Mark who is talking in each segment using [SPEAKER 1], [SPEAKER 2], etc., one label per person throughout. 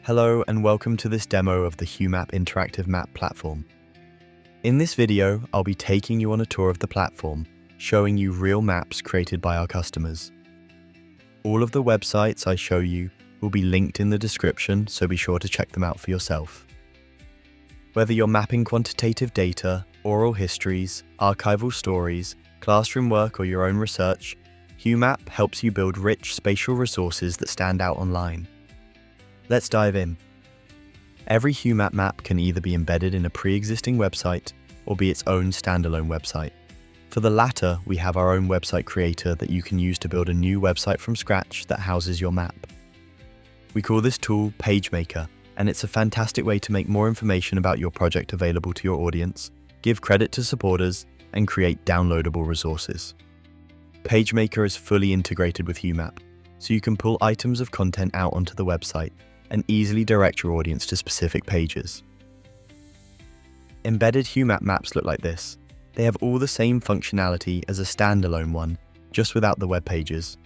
[SPEAKER 1] Hello and welcome to this demo of the Humap interactive map platform. In this video, I'll be taking you on a tour of the platform, showing you real maps created by our customers. All of the websites I show you will be linked in the description, so be sure to check them out for yourself. Whether you're mapping quantitative data, oral histories, archival stories, classroom work or your own research, Humap helps you build rich spatial resources that stand out online. Let's dive in. Every Humap map can either be embedded in a pre-existing website or be its own standalone website. For the latter, we have our own website creator that you can use to build a new website from scratch that houses your map. We call this tool PageMaker, and it's a fantastic way to make more information about your project available to your audience, give credit to supporters, and create downloadable resources. PageMaker is fully integrated with Humap, so you can pull items of content out onto the website and easily direct your audience to specific pages. Embedded Humap maps look like this. They have all the same functionality as a standalone one, just without the web pages.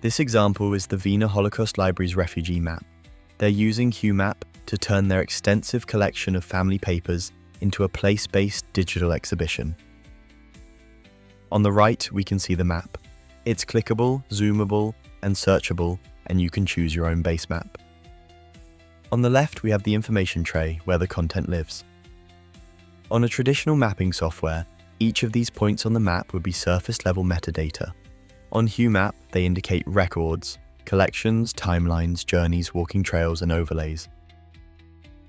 [SPEAKER 1] This example is the Vienna Holocaust Library's refugee map. They're using Humap to turn their extensive collection of family papers into a place-based digital exhibition. On the right, we can see the map. It's clickable, zoomable, and searchable, and you can choose your own base map. On the left, we have the information tray where the content lives. On a traditional mapping software, each of these points on the map would be surface-level metadata. On Humap, they indicate records, collections, timelines, journeys, walking trails, and overlays.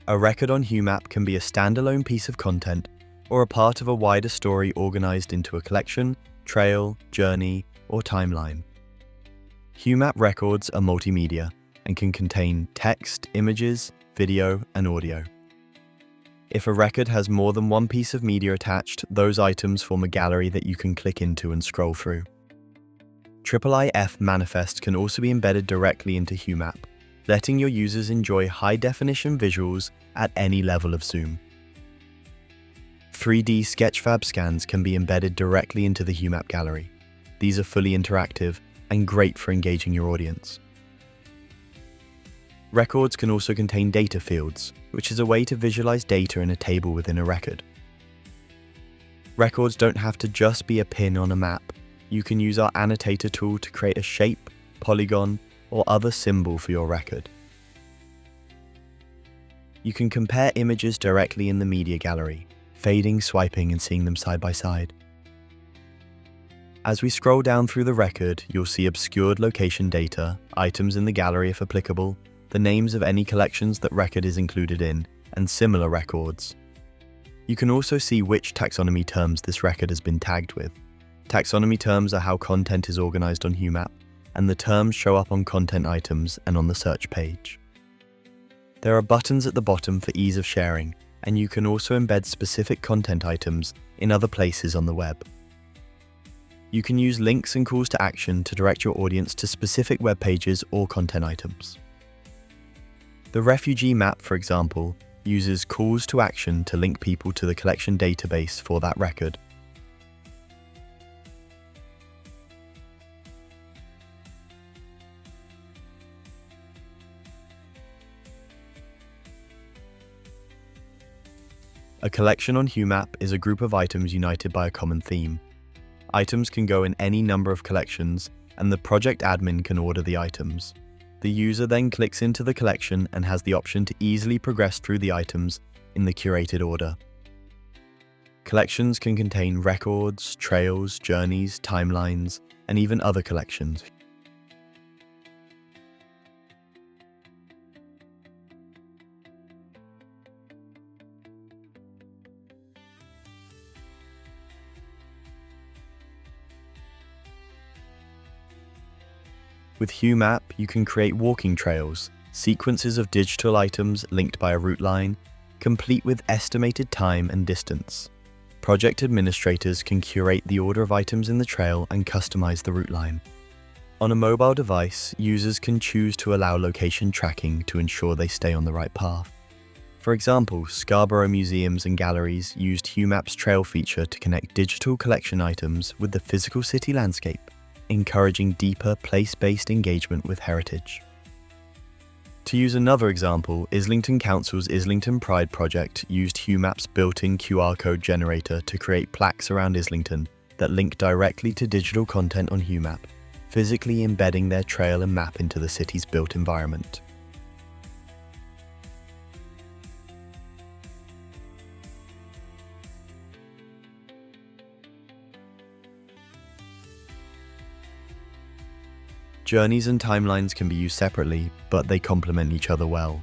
[SPEAKER 1] A record on Humap can be a standalone piece of content or a part of a wider story organized into a collection, trail, journey, or timeline. Humap records are multimedia and can contain text, images, video, and audio. If a record has more than one piece of media attached, those items form a gallery that you can click into and scroll through. IIIF manifest can also be embedded directly into Humap, letting your users enjoy high-definition visuals at any level of zoom. 3D Sketchfab scans can be embedded directly into the Humap gallery. These are fully interactive and great for engaging your audience. Records can also contain data fields, which is a way to visualize data in a table within a record. Records don't have to just be a pin on a map. You can use our annotator tool to create a shape, polygon, or other symbol for your record. You can compare images directly in the media gallery, fading, swiping, and seeing them side by side. As we scroll down through the record, you'll see obscured location data, items in the gallery if applicable, the names of any collections that record is included in, and similar records. You can also see which taxonomy terms this record has been tagged with. Taxonomy terms are how content is organized on Humap, and the terms show up on content items and on the search page. There are buttons at the bottom for ease of sharing, and you can also embed specific content items in other places on the web. You can use links and calls to action to direct your audience to specific web pages or content items. The refugee map, for example, uses calls to action to link people to the collection database for that record. A collection on Humap is a group of items united by a common theme. Items can go in any number of collections, and the project admin can order the items. The user then clicks into the collection and has the option to easily progress through the items in the curated order. Collections can contain records, trails, journeys, timelines, and even other collections. With Humap, you can create walking trails, sequences of digital items linked by a route line, complete with estimated time and distance. Project administrators can curate the order of items in the trail and customize the route line. On a mobile device, users can choose to allow location tracking to ensure they stay on the right path. For example, Scarborough museums and galleries used Humap's trail feature to connect digital collection items with the physical city landscape, encouraging deeper place-based engagement with heritage. To use another example, Islington Council's Islington Pride project used Humap's built-in QR code generator to create plaques around Islington that link directly to digital content on Humap, physically embedding their trail and map into the city's built environment. Journeys and timelines can be used separately, but they complement each other well.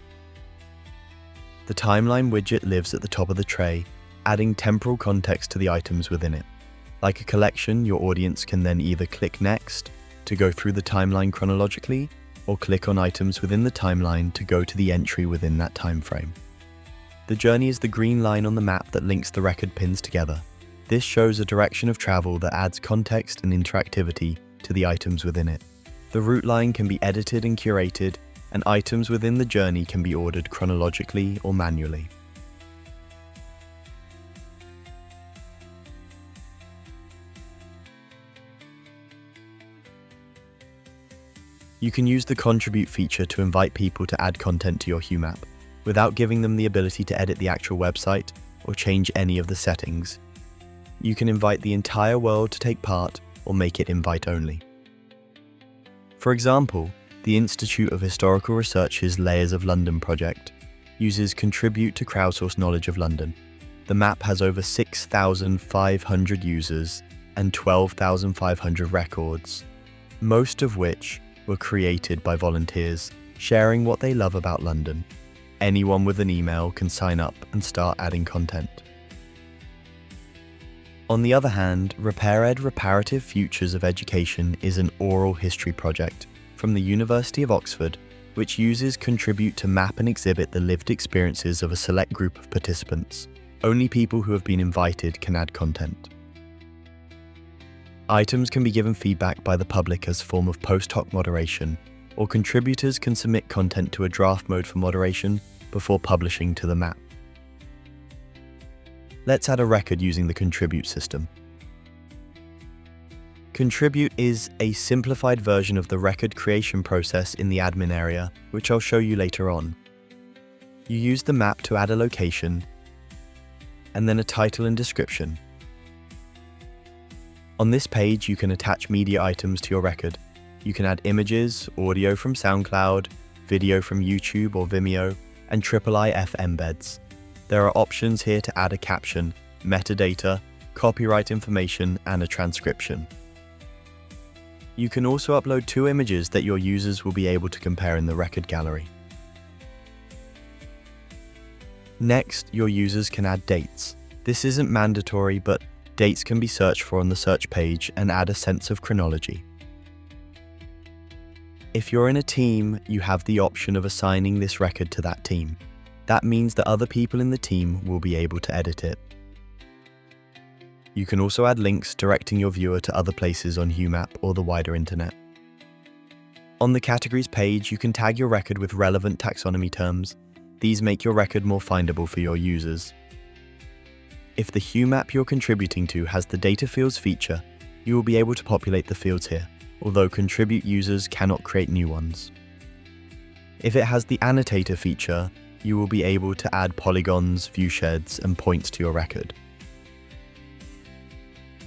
[SPEAKER 1] The timeline widget lives at the top of the tray, adding temporal context to the items within it. Like a collection, your audience can then either click Next to go through the timeline chronologically, or click on items within the timeline to go to the entry within that time frame. The journey is the green line on the map that links the record pins together. This shows a direction of travel that adds context and interactivity to the items within it. The route line can be edited and curated, and items within the journey can be ordered chronologically or manually. You can use the Contribute feature to invite people to add content to your Humap, without giving them the ability to edit the actual website or change any of the settings. You can invite the entire world to take part or make it invite only. For example, the Institute of Historical Research's Layers of London project uses Contribute to crowdsource knowledge of London. The map has over 6,500 users and 12,500 records, most of which were created by volunteers sharing what they love about London. Anyone with an email can sign up and start adding content. On the other hand, RepairEd Reparative Futures of Education is an oral history project from the University of Oxford, which uses Contribute to map and exhibit the lived experiences of a select group of participants. Only people who have been invited can add content. Items can be given feedback by the public as a form of post hoc moderation, or contributors can submit content to a draft mode for moderation before publishing to the map. Let's add a record using the Contribute system. Contribute is a simplified version of the record creation process in the admin area, which I'll show you later on. You use the map to add a location, and then a title and description. On this page, you can attach media items to your record. You can add images, audio from SoundCloud, video from YouTube or Vimeo, and IIIF embeds. There are options here to add a caption, metadata, copyright information, and a transcription. You can also upload 2 images that your users will be able to compare in the record gallery. Next, your users can add dates. This isn't mandatory, but dates can be searched for on the search page and add a sense of chronology. If you're in a team, you have the option of assigning this record to that team. That means that other people in the team will be able to edit it. You can also add links directing your viewer to other places on Humap or the wider internet. On the categories page, you can tag your record with relevant taxonomy terms. These make your record more findable for your users. If the Humap you're contributing to has the data fields feature, you will be able to populate the fields here, although Contribute users cannot create new ones. If it has the annotator feature, you will be able to add polygons, viewsheds, and points to your record.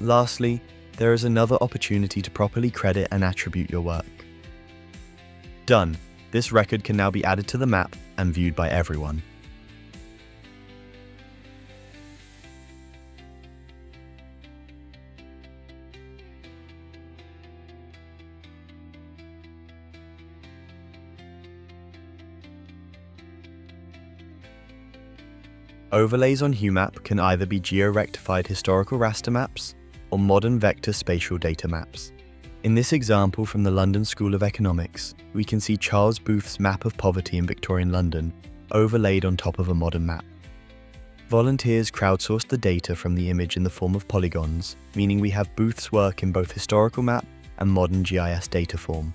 [SPEAKER 1] Lastly, there is another opportunity to properly credit and attribute your work. Done. This record can now be added to the map and viewed by everyone. Overlays on Humap can either be geo-rectified historical raster maps or modern vector spatial data maps. In this example from the London School of Economics, we can see Charles Booth's map of poverty in Victorian London overlaid on top of a modern map. Volunteers crowdsourced the data from the image in the form of polygons, meaning we have Booth's work in both historical map and modern GIS data form.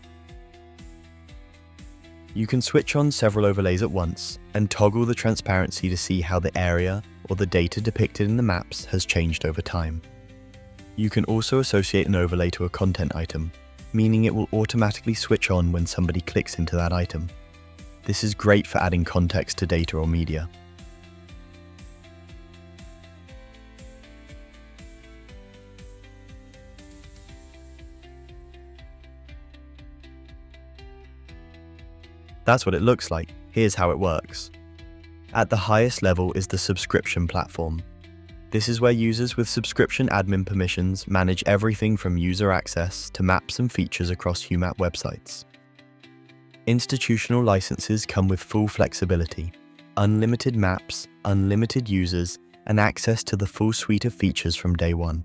[SPEAKER 1] You can switch on several overlays at once and toggle the transparency to see how the area or the data depicted in the maps has changed over time. You can also associate an overlay to a content item, meaning it will automatically switch on when somebody clicks into that item. This is great for adding context to data or media. That's what it looks like. Here's how it works. At the highest level is the subscription platform. This is where users with subscription admin permissions manage everything from user access to maps and features across Humap websites. Institutional licenses come with full flexibility, unlimited maps, unlimited users, and access to the full suite of features from day one.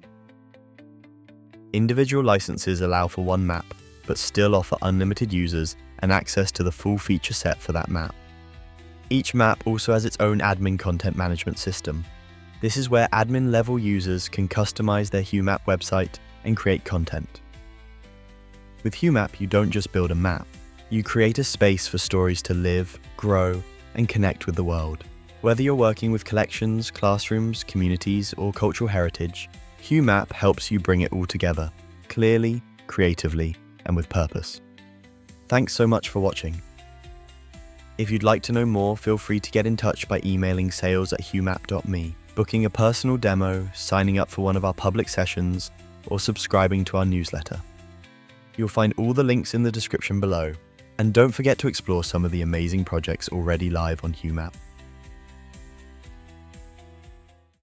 [SPEAKER 1] Individual licenses allow for one map, but still offer unlimited users and access to the full feature set for that map. Each map also has its own admin content management system. This is where admin-level users can customize their Humap website and create content. With Humap, you don't just build a map. You create a space for stories to live, grow, and connect with the world. Whether you're working with collections, classrooms, communities, or cultural heritage, Humap helps you bring it all together, clearly, creatively, and with purpose. Thanks so much for watching. If you'd like to know more, feel free to get in touch by emailing sales@humap.me, booking a personal demo, signing up for one of our public sessions, or subscribing to our newsletter. You'll find all the links in the description below, and don't forget to explore some of the amazing projects already live on Humap.